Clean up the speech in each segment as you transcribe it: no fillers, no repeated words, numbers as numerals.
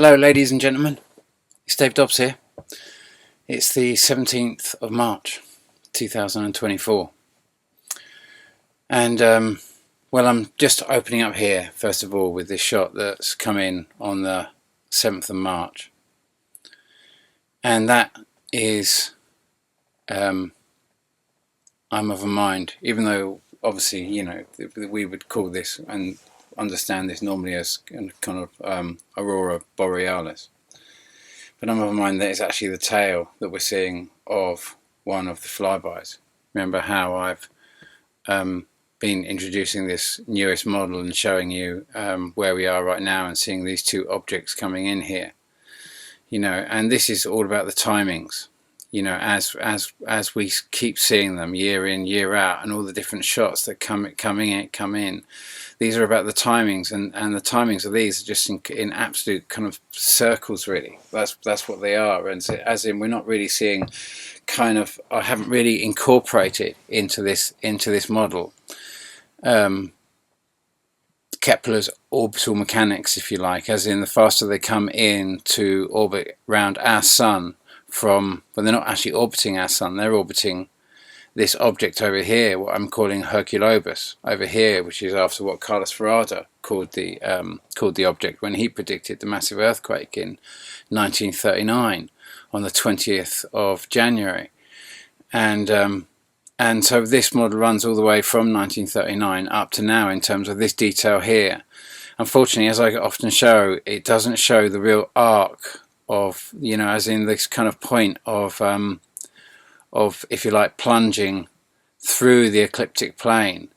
Hello ladies and gentlemen, it's Dave Dobbs here. It's the 17th of March 2024 and well, I'm just opening up here first of all with this shot that's come in on the 7th of March, and that is I'm of a mind, even though obviously, you know, we would call this and understand this normally as kind of aurora borealis, but I'm of a mind that it's actually the tail that we're seeing of one of the flybys. Remember how I've been introducing this newest model and showing you where we are right now and seeing these two objects coming in here, you know, and this is all about the timings. You know, as we keep seeing them year in, year out, and all the different shots that come in, these are about the timings, and the timings of these are just in absolute kind of circles, really. That's what they are, and as in we're not really seeing kind of, I haven't really incorporated into this model Kepler's orbital mechanics, if you like, as in the faster they come in to orbit around our sun. But they're not actually orbiting our sun, they're orbiting this object over here, what I'm calling Herculobus over here, which is after what Carlos Ferrada called the object when he predicted the massive earthquake in 1939 on the 20th of January. And so this model runs all the way from 1939 up to now in terms of this detail here. Unfortunately, as I often show, it doesn't show the real arc of, you know, as in this kind of point of if you like, plunging through the ecliptic plane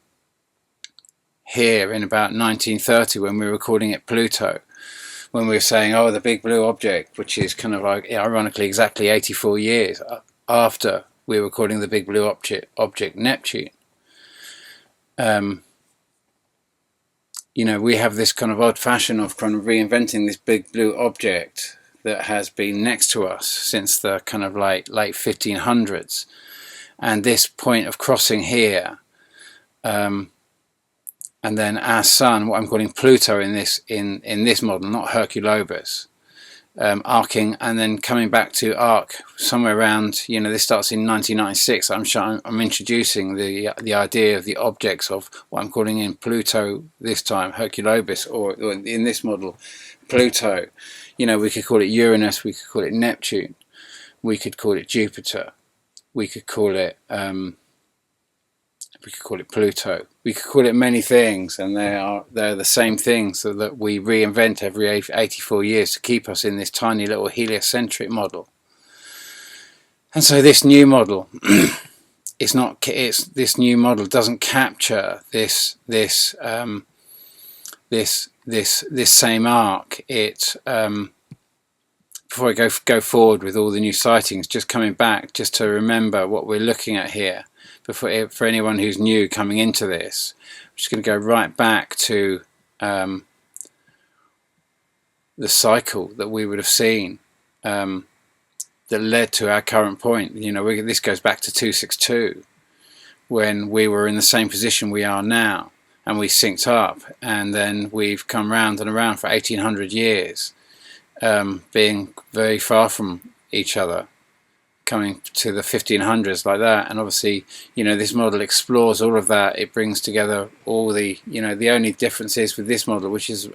here in about 1930, when we were calling it Pluto, when we were saying, oh, the big blue object, which is kind of like, ironically, exactly 84 years after we were calling the big blue object Neptune. You know, we have this kind of odd fashion of kind of reinventing this big blue object that has been next to us since the kind of late 1500s, and this point of crossing here, and then our sun, what I'm calling Pluto in this model, not Herculobus, arcing and then coming back to arc somewhere around, you know, this starts in 1996. I'm introducing the idea of the objects of what I'm calling in Pluto this time, Herculobus, or in this model Pluto. You know, we could call it Uranus, we could call it Neptune, we could call it Jupiter, we could call it Pluto, we could call it many things, and they're the same things, so that we reinvent every 84 years to keep us in this tiny little heliocentric model. And so this new model this new model doesn't capture this same arc. It before I go forward with all the new sightings, just coming back just to remember what we're looking at here, for anyone who's new coming into this, I'm just going to go right back to the cycle that we would have seen that led to our current point. You know, this goes back to 262, when we were in the same position we are now, and we synced up, and then we've come round and around for 1800 years, being very far from each other, coming to the 1500s like that. And obviously, you know, this model explores all of that. It brings together all the, you know, the only difference is with this model, which is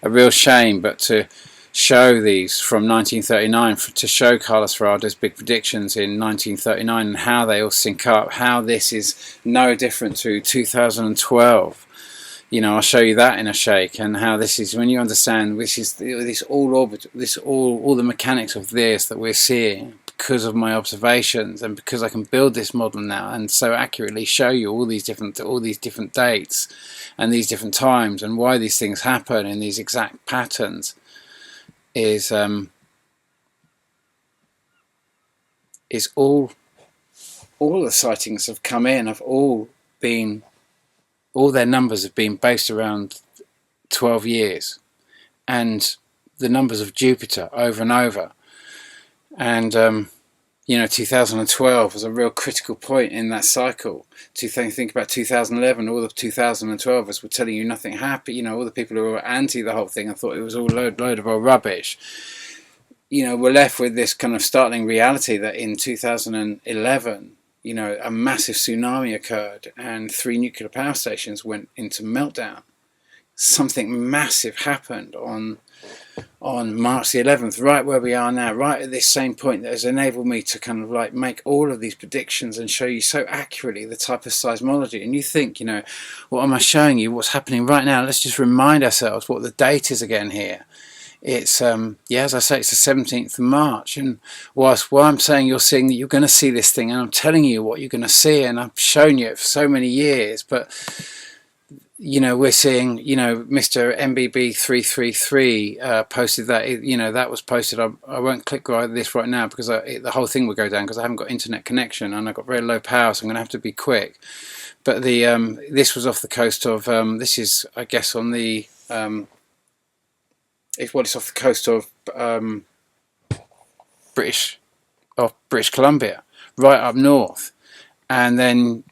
a real shame, but to show these from 1939, to show Carlos Ferrada's big predictions in 1939 and how they all sync up, how this is no different to 2012. You know, I'll show you that in a shake, and how this is, when you understand this is all the mechanics of this that we're seeing because of my observations, and because I can build this model now and so accurately show you all these different dates and these different times, and why these things happen in these exact patterns, is all the sightings have come in, have all their numbers have been based around 12 years, and the numbers of Jupiter over and over. And You know, 2012 was a real critical point in that cycle. To think about 2011, all of 2012 were telling you nothing happened. You know, all the people who were anti the whole thing and thought it was all load of old rubbish. You know, we're left with this kind of startling reality that in 2011, you know, a massive tsunami occurred and 3 nuclear power stations went into meltdown. Something massive happened on March the 11th, right where we are now, right at this same point, that has enabled me to kind of like make all of these predictions and show you so accurately the type of seismology. And you think, you know, what am I showing you? What's happening right now? Let's just remind ourselves what the date is again here. It's, yeah, as I say, it's the 17th of March. And while I'm saying you're seeing that you're going to see this thing, and I'm telling you what you're going to see, and I've shown you it for so many years, but you know, we're seeing, you know, Mr. MBB333 posted that, you know, that was posted. I won't click this right now because the whole thing will go down because I haven't got internet connection and I've got very low power, so I'm going to have to be quick. But the this was off the coast of, this is, I guess, on the, it's off the coast of British Columbia, right up north. And then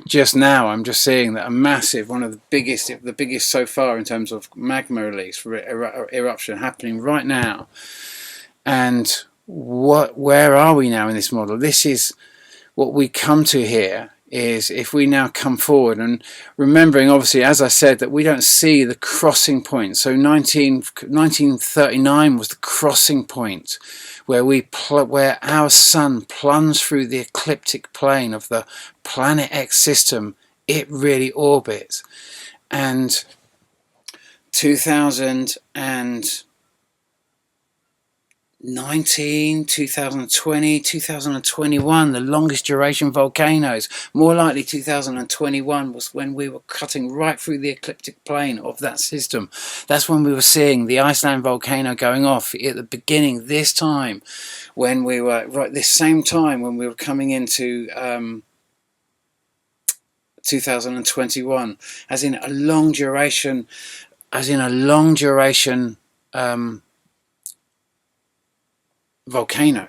just now I'm just seeing that a massive, one of the biggest so far in terms of magma release for eruption happening right now. And where are we now in this model? This is what we come to here, is if we now come forward and remembering, obviously, as I said, that we don't see the crossing point. So 1939 was the crossing point where our sun plunged through the ecliptic plane of the planet X system it really orbits. And 2019, 2020, 2021, the longest duration volcanoes. More likely 2021 was when we were cutting right through the ecliptic plane of that system. That's when we were seeing the Icelandic volcano going off at the beginning, this time, when we were, right this same time when we were coming into 2021, as in a long duration, volcano,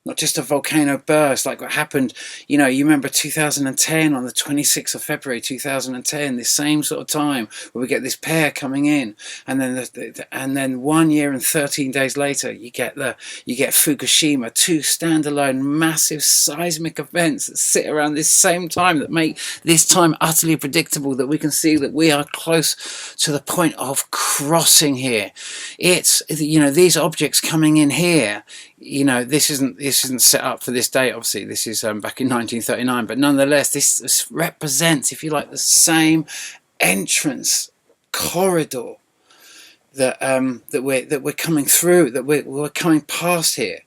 not just a volcano burst like what happened, you know, you remember 2010, on the 26th of February 2010, this same sort of time where we get this pair coming in, and then 1 year and 13 days later you get Fukushima, 2 standalone massive seismic events that sit around this same time that make this time utterly predictable, that we can see that we are close to the point of crossing here. It's, you know, these objects coming in here, you know, this isn't set up for this date, obviously. This is back in 1939, but nonetheless, this represents, if you like, the same entrance corridor that we're coming through, that we're coming past here.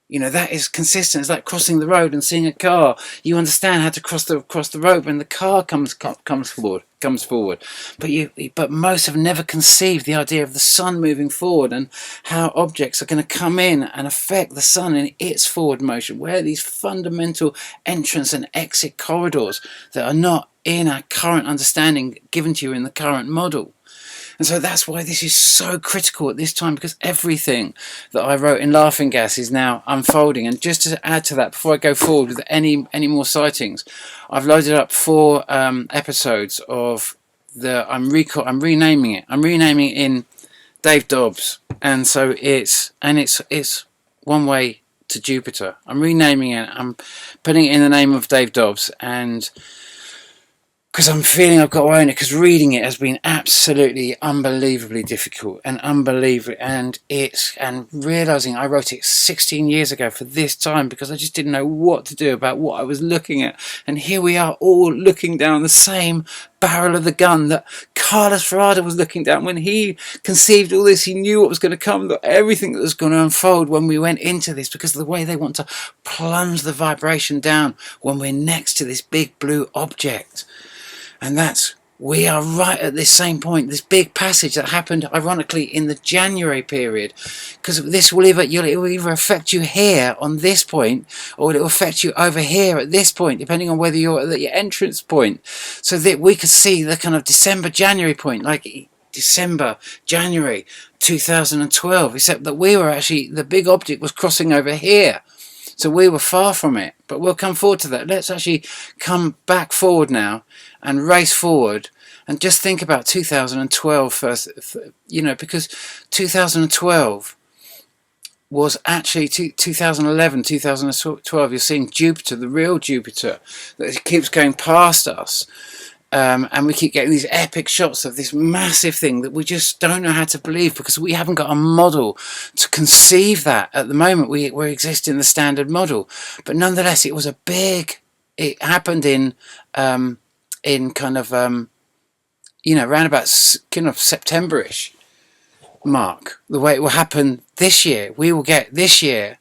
You know, that is consistent. It's like crossing the road and seeing a car. You understand how to cross the road when the car comes forward. But most have never conceived the idea of the sun moving forward and how objects are going to come in and affect the sun in its forward motion. Where these fundamental entrance and exit corridors that are not in our current understanding given to you in the current model. And so that's why this is so critical at this time, because everything that I wrote in Laughing Gas is now unfolding. And just to add to that, before I go forward with any more sightings, I've loaded up 4 episodes of I'm renaming it in Dave Dobbs, and so it's One Way to Jupiter. I'm renaming it. I'm putting it in the name of Dave Dobbs, and because I'm feeling I've got to own it, because reading it has been absolutely unbelievably difficult and realizing I wrote it 16 years ago for this time, because I just didn't know what to do about what I was looking at. And here we are all looking down the same barrel of the gun that Carlos Ferrada was looking down when he conceived all this. He knew what was going to come, everything that was going to unfold when we went into this, because of the way they want to plunge the vibration down when we're next to this big blue object. And we are right at this same point, this big passage that happened, ironically, in the January period. Because this will either affect you here on this point, or it will affect you over here at this point, depending on whether you're at your entrance point. So that we could see the kind of December, January point. Like, December, January 2012, except that we were actually, the big object was crossing over here. So we were far from it, but we'll come forward to that. Let's actually come back forward now and race forward and just think about 2012 first, you know, because 2012 was actually 2011, 2012. You're seeing Jupiter, the real Jupiter, that keeps going past us. And we keep getting these epic shots of this massive thing that we just don't know how to believe, because we haven't got a model to conceive that at the moment. We exist in the standard model, but nonetheless, it was a big. It happened in kind of you know, around about kind of September-ish mark. The way it will happen this year, we will get this year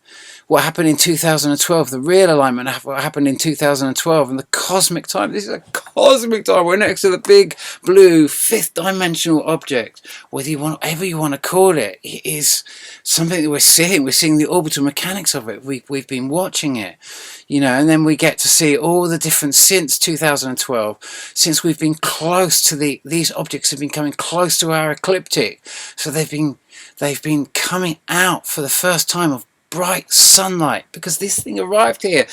what happened in 2012, the real alignment, what happened in 2012, and the cosmic time. This is a cosmic time. We're next to the big blue fifth dimensional object, whatever you want to call it. It is something that we're seeing. We're seeing the orbital mechanics of it. We've been watching it, you know, and then we get to see all the different, since 2012, since we've been close to these objects have been coming close to our ecliptic. So they've been coming out for the first time of bright sunlight, because this thing arrived here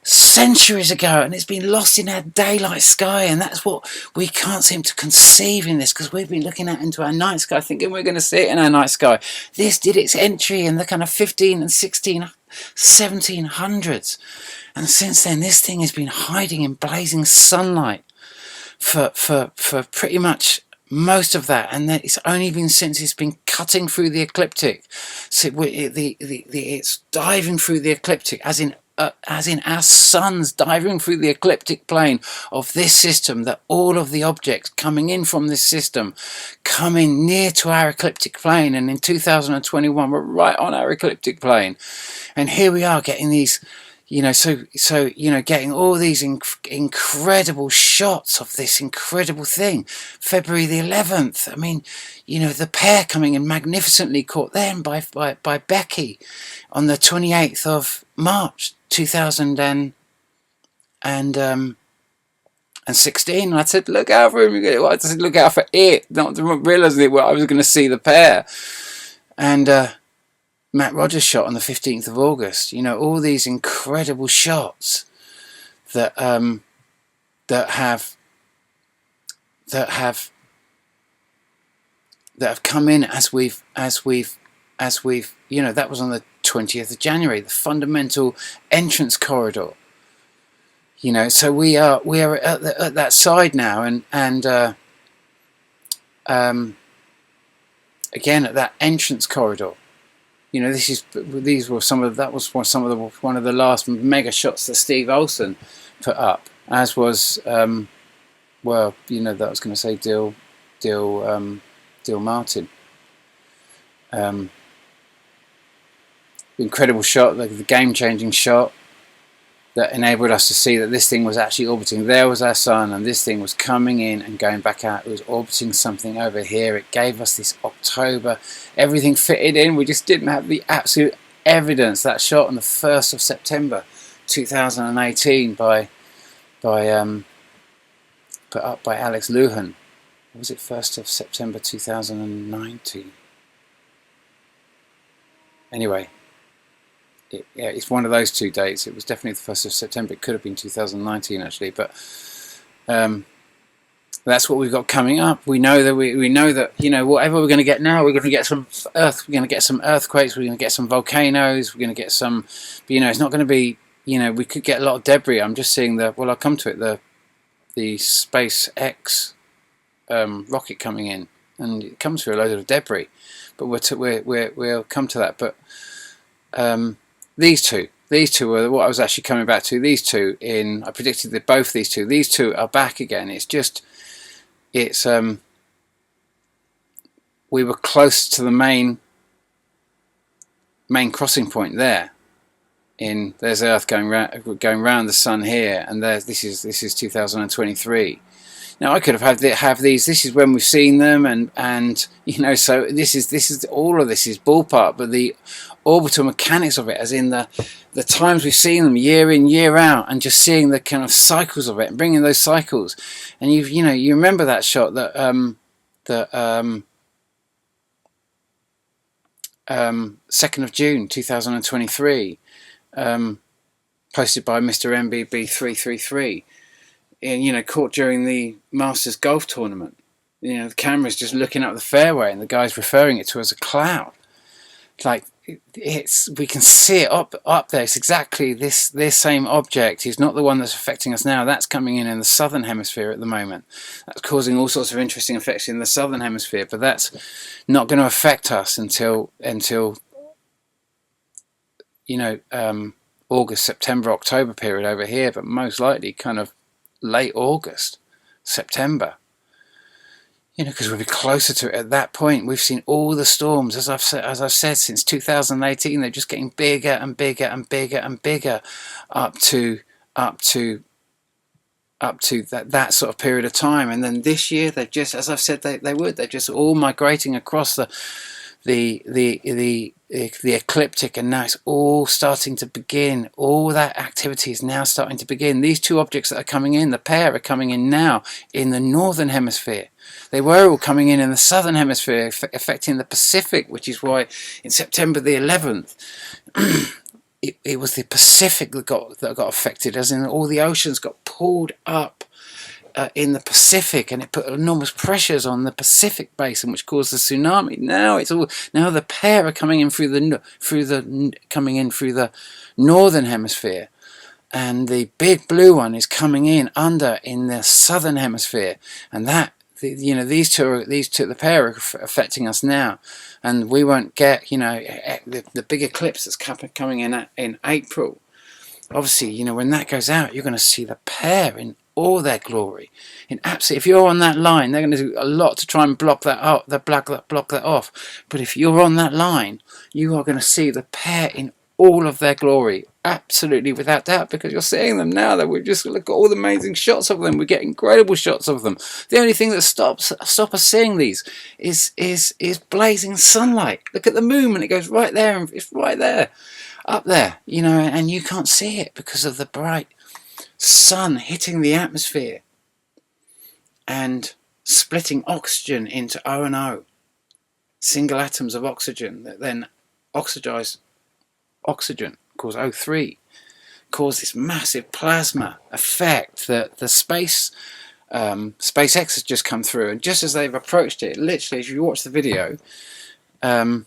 centuries ago and it's been lost in our daylight sky, and that's what we can't seem to conceive in this, because we've been looking out into our night sky thinking we're going to see it in our night sky. This did its entry in the kind of 15 and 16 1700s, and since then this thing has been hiding in blazing sunlight for pretty much most of that, and then it's only been since it's been cutting through the ecliptic. So it's diving through the ecliptic, as in our sun's diving through the ecliptic plane of this system, that all of the objects coming in from this system coming near to our ecliptic plane. And in 2021 we're right on our ecliptic plane, and here we are getting these, you know, so you know, getting all these incredible shots of this incredible thing. February the 11th. I mean, you know, the pair coming in magnificently, caught then by Becky on the 28th of March 2016. And I said, look out for him. I said, look out for it, not realizing that I was going to see the pair. And Matt Rogers shot on the 15th of August. You know, all these incredible shots that have come in as we've you know, that was on the 20th of January, the fundamental entrance corridor. You know, so we are at that side now, and again at that entrance corridor. You know, these were some of one of the last mega shots that Steve Olsen put up, as was well, you know, that I was going to say Dill Martin. Incredible shot, like the game-changing shot that enabled us to see that this thing was actually orbiting. There was our sun, and this thing was coming in and going back out. It was orbiting something over here. It gave us this October. Everything fitted in. We just didn't have the absolute evidence. That shot on the 1st of September 2018 put up by Alex Luhan. Or was it 1st of September 2019? Anyway. Yeah, it's one of those two dates. It was definitely the 1st of September. It could have been 2019 actually, but that's what we've got coming up. We know that we know that, you know, whatever we're going to get now, we're going to get some earth. We're going to get some earthquakes. We're going to get some volcanoes. We're going to get some. But, you know, it's not going to be. You know, we could get a lot of debris. I'm just seeing well, I'll come to it. The SpaceX rocket coming in, and it comes through a load of debris. But we'll come to that. But these two are what I was actually coming back to. These two I predicted that both these two are back again. We were close to the main crossing point there. There's Earth going round the sun here, and this is 2023. Now I could have these. This is when we've seen them, and you know, so this is all of this is ballpark, but the orbital mechanics of it, as in the times we've seen them year in, year out, and just seeing the kind of cycles of it and bringing those cycles. And you remember that shot that that 2nd of June 2023, posted by Mr. MBB333, and caught during the Masters golf tournament. The camera's just looking up the fairway and the guy's referring it to as a cloud. Like, we can see it up there. It's exactly this same object. It's not the one that's affecting us now. That's coming in the southern hemisphere at the moment. That's causing all sorts of interesting effects in the southern hemisphere, but that's not going to affect us until August, September, October period over here, but most likely kind of late August, September. Because we'll be closer to it at that point. We've seen all the storms, as I've said, since 2018. They're just getting bigger and bigger and bigger and bigger, up to that sort of period of time. And then this year, they've just, as I've said, they're just all migrating across the ecliptic, and now it's all starting to begin. All that activity is now starting to begin. These two objects that are coming in, the pair are coming in now in the northern hemisphere. They were all coming in the southern hemisphere, affecting the Pacific, which is why in September the 11th, it was the Pacific that got affected, as in all the oceans got pulled up in the Pacific, and it put enormous pressures on the Pacific basin, which caused the tsunami. Now the pair are coming in through the northern hemisphere, and the big blue one is coming in the southern hemisphere, and that. These two, the pair are affecting us now, and we won't get, the big eclipse that's coming in April. Obviously, when that goes out, you're going to see the pair in all their glory. If you're on that line, they're going to do a lot to try and block that up, block that off. But if you're on that line, you are going to see the pair in all of their glory, absolutely, without doubt, because you're seeing them now. That we've just look at all the amazing shots of them. We get incredible shots of them. The only thing that stop us seeing these is blazing sunlight. Look at the moon, and it goes right there, and it's right there, up there, and you can't see it because of the bright sun hitting the atmosphere and splitting oxygen into O and O, single atoms of oxygen that then oxidize oxygen, cause O3, cause this massive plasma effect that the SpaceX has just come through. And just as they've approached it, literally, if you watch the video, that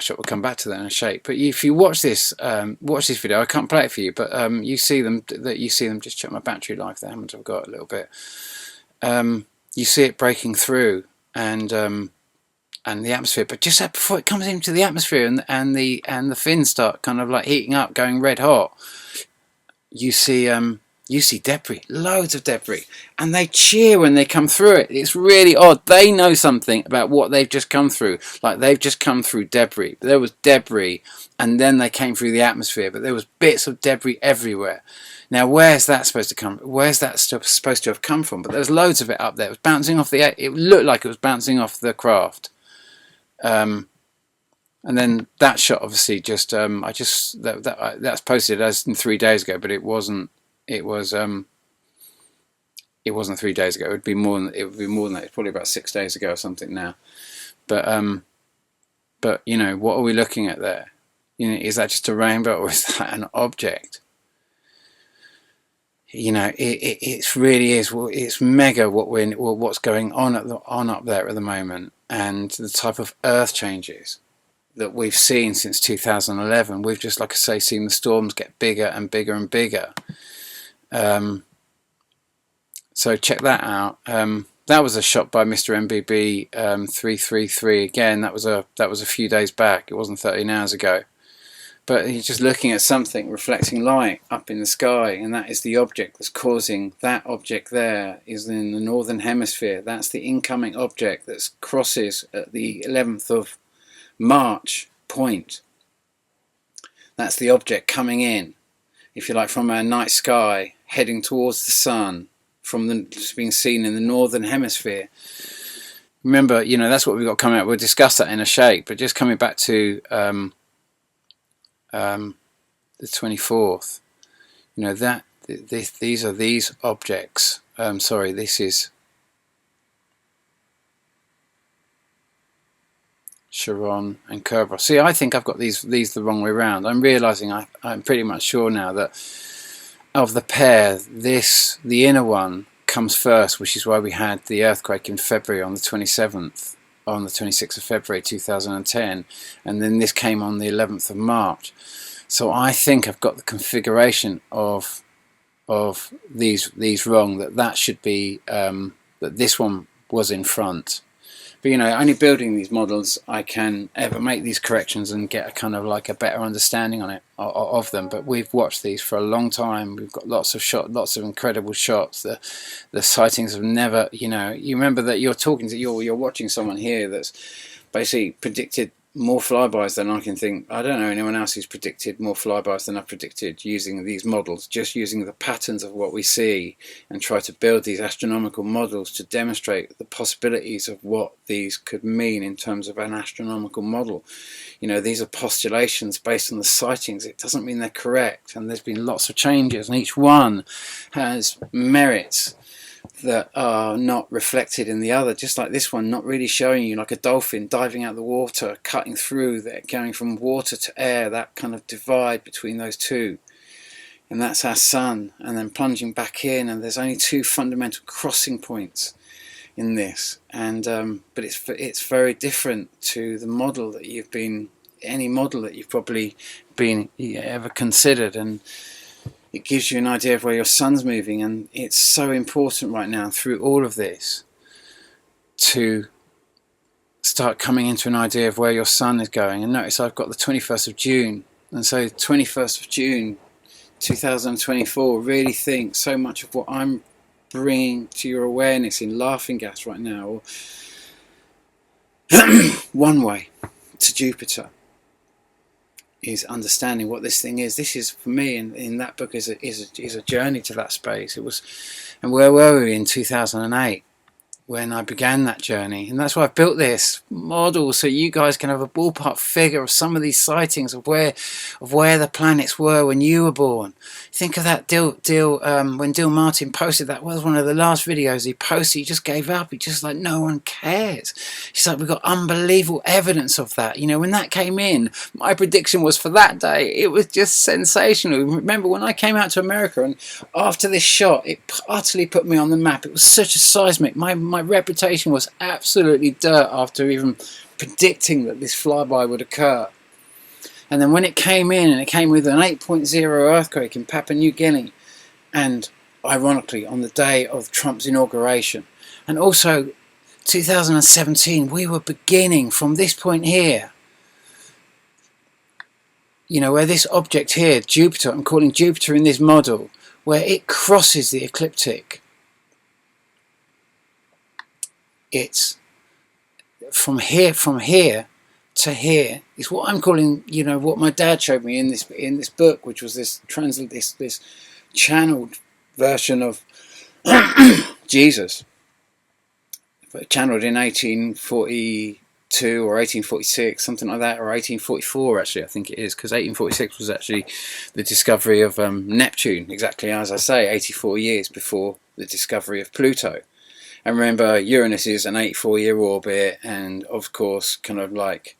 shot. We'll come back to that in a shake. But if you watch this video, I can't play it for you, but you see them. Just check my battery life there. I've got a little bit. You see it breaking through, and the atmosphere, but just before it comes into the atmosphere and the fins start kind of like heating up, going red hot, you see debris, loads of debris, and they cheer when they come through it. It's really odd. They know something about what they've just come through. Like, they've just come through debris. There was debris, and then they came through the atmosphere, but there was bits of debris everywhere. Now, where's that supposed to come? Where's that supposed to have come from? But there's loads of it up there. It was bouncing off it looked like it was bouncing off the craft. And then that shot, obviously, just that's posted as in 3 days ago, but it wasn't. It wasn't 3 days ago. It would be more than that. It's probably about 6 days ago or something now. But what are we looking at there? Is that just a rainbow, or is that an object? It really is. It's mega what's going on up there at the moment, and the type of earth changes that we've seen since 2011. We've just, like I say, seen the storms get bigger and bigger and bigger. So check that out. That was a shot by Mr. MBB 333. Again, that was a few days back. It wasn't 13 hours ago. But he's just looking at something reflecting light up in the sky, and that is the object that's causing that object there is in the northern hemisphere. That's the incoming object that crosses at the 11th of March point. That's the object coming in, if you like, from our night sky, heading towards the sun, being seen in the northern hemisphere. Remember, that's what we've got coming up. We'll discuss that in a shake, but just coming back to the 24th, these objects sorry, this is Charon and Kerberos. See, I think I've got these the wrong way around. I'm realizing I'm pretty much sure now that of the pair, the inner one comes first, which is why we had the earthquake in February on the 27th, on the 26th of February 2010, and then this came on the 11th of March. So I think I've got the configuration of these wrong. That should be that this one was in front. But only building these models I can ever make these corrections and get a kind of like a better understanding on it of them. But we've watched these for a long time. We've got lots of incredible shots. The sightings have never, you remember that you're talking to you're watching someone here that's basically predicted more flybys than I can think. I don't know anyone else who's predicted more flybys than I've predicted using these models, just using the patterns of what we see and try to build these astronomical models to demonstrate the possibilities of what these could mean in terms of an astronomical model. These are postulations based on the sightings. It doesn't mean they're correct, and there's been lots of changes, and each one has merits that are not reflected in the other, just like this one not really showing you like a dolphin diving out the water, cutting through that, going from water to air, that kind of divide between those two, and that's our sun, and then plunging back in, and there's only two fundamental crossing points in this, and but it's very different to the model that you've been, any model that you've probably been ever considered, and it gives you an idea of where your sun's moving. And it's so important right now through all of this to start coming into an idea of where your sun is going. And notice I've got the 21st of June, and so 21st of June 2024, really think so much of what I'm bringing to your awareness in Laughing Gas right now, or One Way to Jupiter, is understanding what this thing is. This is, for me, in that book, is a journey to that space. It was, and where were we in 2008 when I began that journey? And that's why I've built this model, so you guys can have a ballpark figure of some of these sightings of where the planets were when you were born. Think of that when Dill Martin posted, that was one of the last videos he posted. He just gave up. He just like, no one cares. He's like, we've got unbelievable evidence of that. When that came in, my prediction was for that day, it was just sensational. Remember when I came out to America, and after this shot, it utterly put me on the map. It was such a seismic. My reputation was absolutely dirt after even predicting that this flyby would occur. And then when it came in, and it came with an 8.0 earthquake in Papua New Guinea, and ironically on the day of Trump's inauguration, and also 2017, we were beginning from this point here, where this object here, Jupiter, I'm calling Jupiter in this model, where it crosses the ecliptic. It's from here to here. It's what I'm calling, what my dad showed me in this book, which was this channeled version of Jesus, channeled in 1842 or 1846, something like that, or 1844 actually, I think it is, because 1846 was actually the discovery of Neptune, exactly as I say, 84 years before the discovery of Pluto. And remember, Uranus is an 84-year orbit, and of course, kind of like,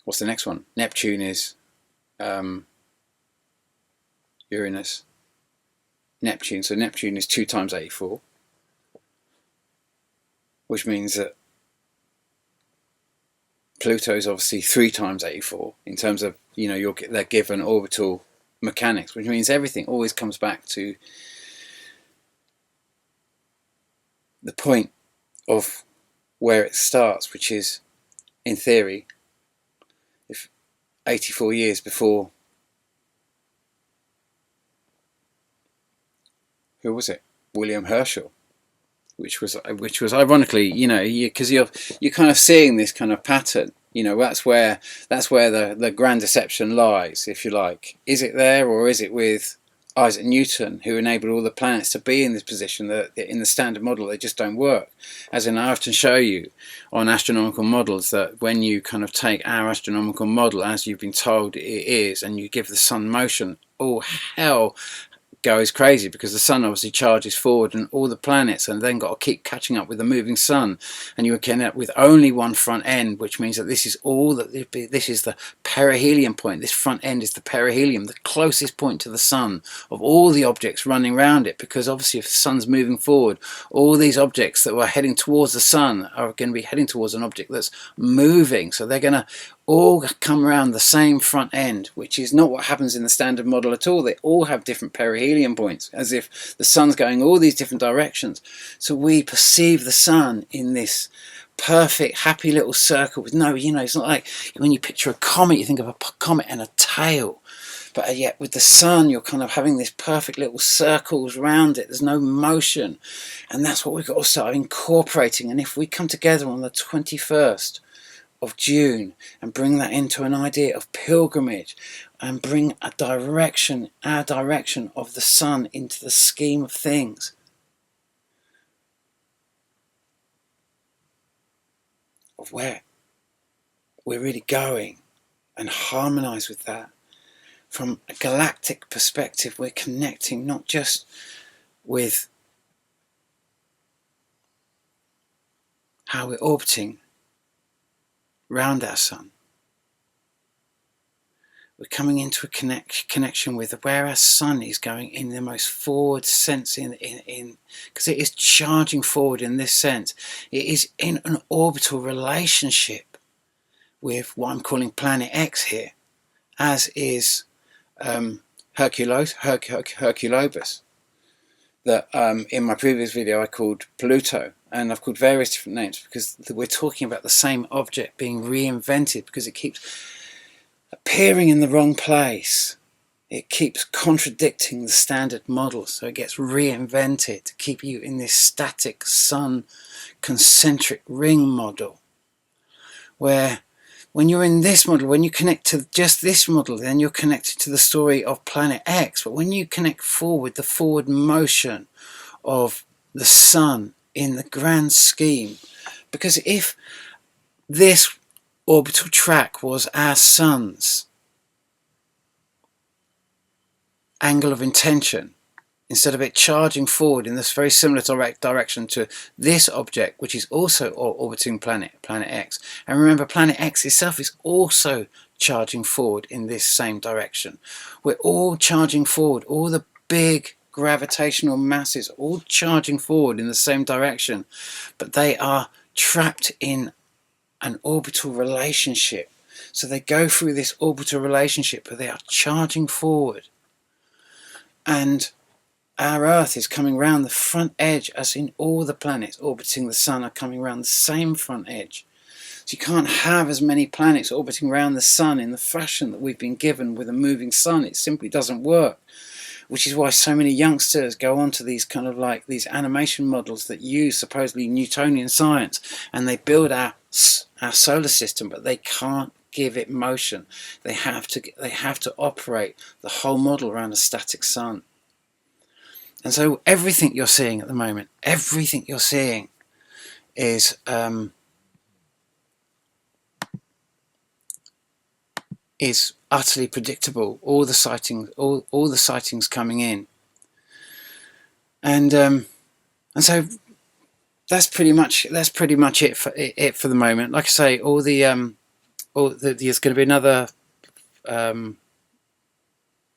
what's the next one? Neptune is Uranus, Neptune. So Neptune is 2 times 84, which means that Pluto is obviously 3 times 84 in terms of, they're given orbital mechanics, which means everything always comes back to the point of where it starts, which is, in theory, if 84 years before, who was it? William Herschel, which was ironically, because you're kind of seeing this kind of pattern. That's where the grand deception lies, if you like. Is it there, or is it with Isaac Newton, who enabled all the planets to be in this position that in the standard model they just don't work? As in, I often show you on astronomical models that when you kind of take our astronomical model as you've been told it is, and you give the sun motion, all hell goes crazy, because the sun obviously charges forward and all the planets, and then got to keep catching up with the moving sun, and you can end up with only one front end, which means that this is the perihelion point. This front end is the perihelion, the closest point to the sun of all the objects running around it, because obviously if the sun's moving forward, all these objects that were heading towards the sun are going to be heading towards an object that's moving, so they're going to all come around the same front end, which is not what happens in the standard model at all. They all have different perihelion points, as if the sun's going all these different directions. So we perceive the sun in this perfect, happy little circle with no, it's not like when you picture a comet, you think of a comet and a tail. But yet with the sun, you're kind of having this perfect little circles around it. There's no motion. And that's what we've got to start incorporating. And if we come together on the 21st of June and bring that into an idea of pilgrimage, and bring our direction of the sun into the scheme of things, of where we're really going, and harmonize with that. From a galactic perspective, we're connecting not just with how we're orbiting round our sun. We're coming into a connection with where our sun is going in the most forward sense, because it is charging forward in this sense. It is in an orbital relationship with what I'm calling Planet X here, as is Herculobus, that in my previous video I called Pluto, and I've called various different names because we're talking about the same object being reinvented, because it keeps appearing in the wrong place. It keeps contradicting the standard model, so it gets reinvented to keep you in this static sun concentric ring model, where when you're in this model, when you connect to just this model, then you're connected to the story of Planet X. But when you connect forward, the forward motion of the sun in the grand scheme, because if this orbital track was our sun's angle of intention, instead of it charging forward in this very similar direction to this object, which is also orbiting Planet X. And remember, Planet X itself is also charging forward in this same direction. We're all charging forward, all the big gravitational masses, all charging forward in the same direction, but they are trapped in an orbital relationship. So they go through this orbital relationship, but they are charging forward. And our Earth is coming round the front edge, as in all the planets orbiting the sun are coming round the same front edge. So you can't have as many planets orbiting around the sun in the fashion that we've been given with a moving sun. It simply doesn't work. Which is why so many youngsters go on to these kind of like these animation models that use supposedly Newtonian science, and they build our solar system, but they can't give it motion. They have to operate the whole model around a static sun. And so everything you're seeing at the moment, everything you're seeing is utterly predictable. All the sightings coming in, and so that's pretty much it for the moment. Like I say, there's going to be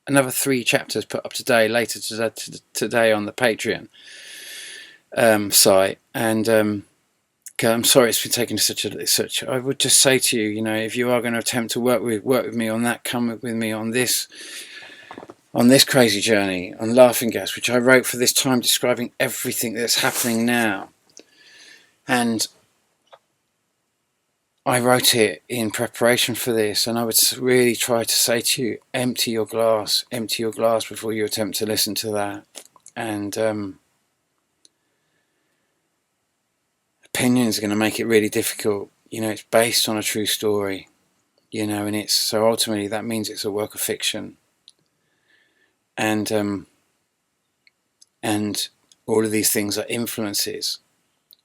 another 3 chapters put up later today on the Patreon site, and I'm sorry it's been taking such. I would just say to you, if you are going to attempt to work with me on that, come with me on this crazy journey on Laughing Gas, which I wrote for this time, describing everything that's happening now. And I wrote it in preparation for this, and I would really try to say to you, empty your glass before you attempt to listen to that. And opinions are going to make it really difficult. It's based on a true story, and it's so ultimately that means it's a work of fiction. And all of these things are influences.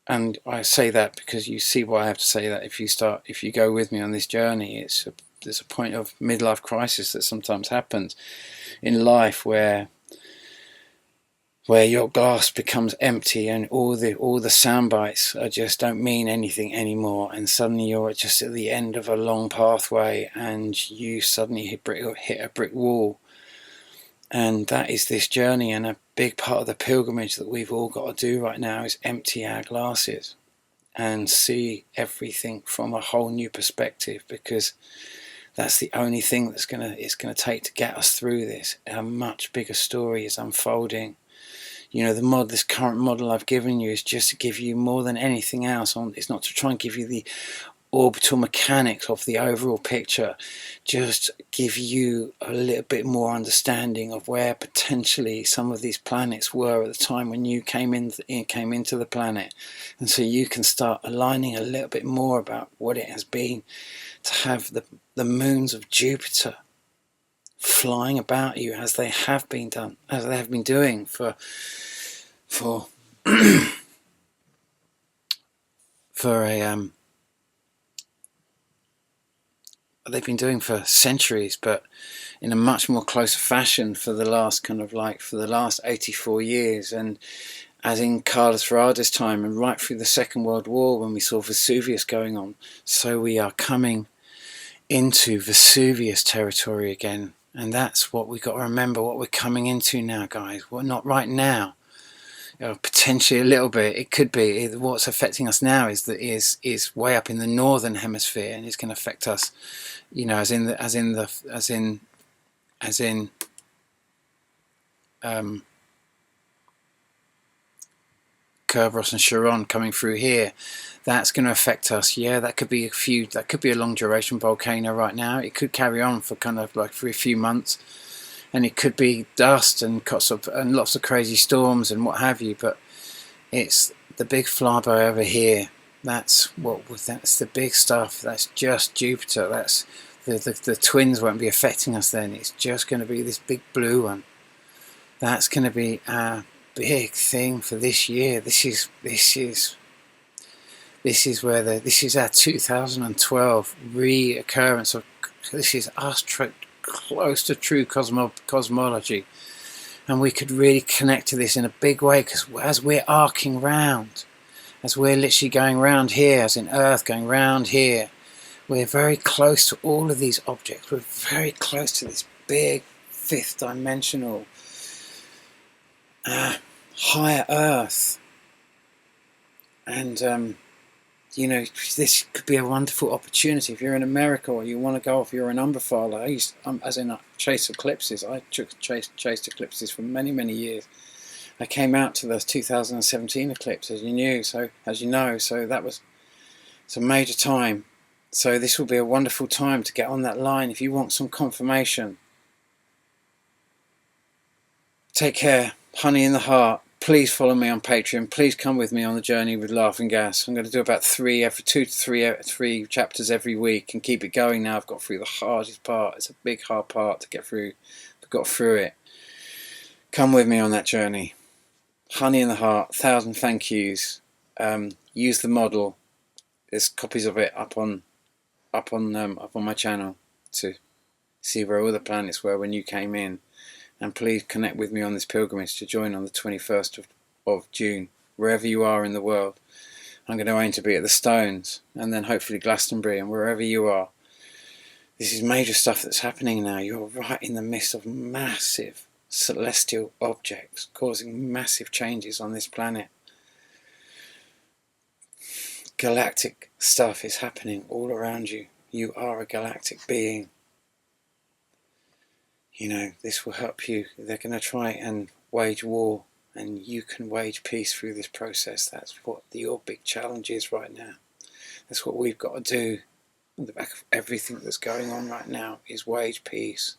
And I say that because you see why I have to say that. If you go with me on this journey, there's a point of midlife crisis that sometimes happens in life where where your glass becomes empty and all the sound bites just don't mean anything anymore, and suddenly you're just at the end of a long pathway and you suddenly hit a brick wall. And that is this journey, and a big part of the pilgrimage that we've all got to do right now is empty our glasses and see everything from a whole new perspective, because that's the only thing it's gonna take to get us through this. A much bigger story is unfolding. You know, this current model I've given you is just to give you more than anything else. It's not to try and give you the orbital mechanics of the overall picture, just give you a little bit more understanding of where potentially some of these planets were at the time when you came into the planet, and so you can start aligning a little bit more about what it has been to have the moons of Jupiter flying about you as they have been doing for they've been doing for centuries, but in a much more closer fashion for the last 84 years. And as in Carlos Ferrada's time and right through the Second World War, when we saw Vesuvius going on, so we are coming into Vesuvius territory again. And that's what we've got to remember, what we're coming into now, guys. Well, not right now. Potentially a little bit. It could be. What's affecting us now is way up in the northern hemisphere, and it's going to affect us, you know, as in Kerberos and Chiron coming through here. That's going to affect us. Yeah, that could be a long duration volcano right now. It could carry on for for a few months, and it could be dust and lots of crazy storms and what have you. But it's the big flyby over here. That's the big stuff. That's just Jupiter. That's the twins won't be affecting us then. It's just going to be this big blue one. That's going to be our big thing for this year. This is our 2012 reoccurrence of. This is us close to true cosmology, and we could really connect to this in a big way, because as we're arcing round, as we're literally going round here, as in Earth going round here, we're very close to all of these objects. We're very close to this big fifth dimensional higher Earth, and you know, this could be a wonderful opportunity if you're in America or you want to go off. You're an umbrophiler. I chase eclipses. I chased eclipses for many years. I came out to the 2017 eclipse, as you know. So that was a major time. So this will be a wonderful time to get on that line if you want some confirmation. Take care. Honey in the heart. Please follow me on Patreon. Please come with me on the journey with Laughing Gas. I'm going to do about 2 to 3 chapters every week and keep it going now. I've got through the hardest part. It's a big, hard part to get through. I've got through it. Come with me on that journey. Honey in the heart. 1,000 thank yous. Use the model. There's copies of it up on my channel to see where all the planets were when you came in. And please connect with me on this pilgrimage to join on the 21st of June, wherever you are in the world. I'm going to aim to be at the Stones, and then hopefully Glastonbury, and wherever you are. This is major stuff that's happening now. You're right in the midst of massive celestial objects causing massive changes on this planet. Galactic stuff is happening all around you. You are a galactic being. You know, this will help you. They're going to try and wage war, and you can wage peace through this process. That's what your big challenge is right now. That's what we've got to do. On the back of everything that's going on right now is wage peace.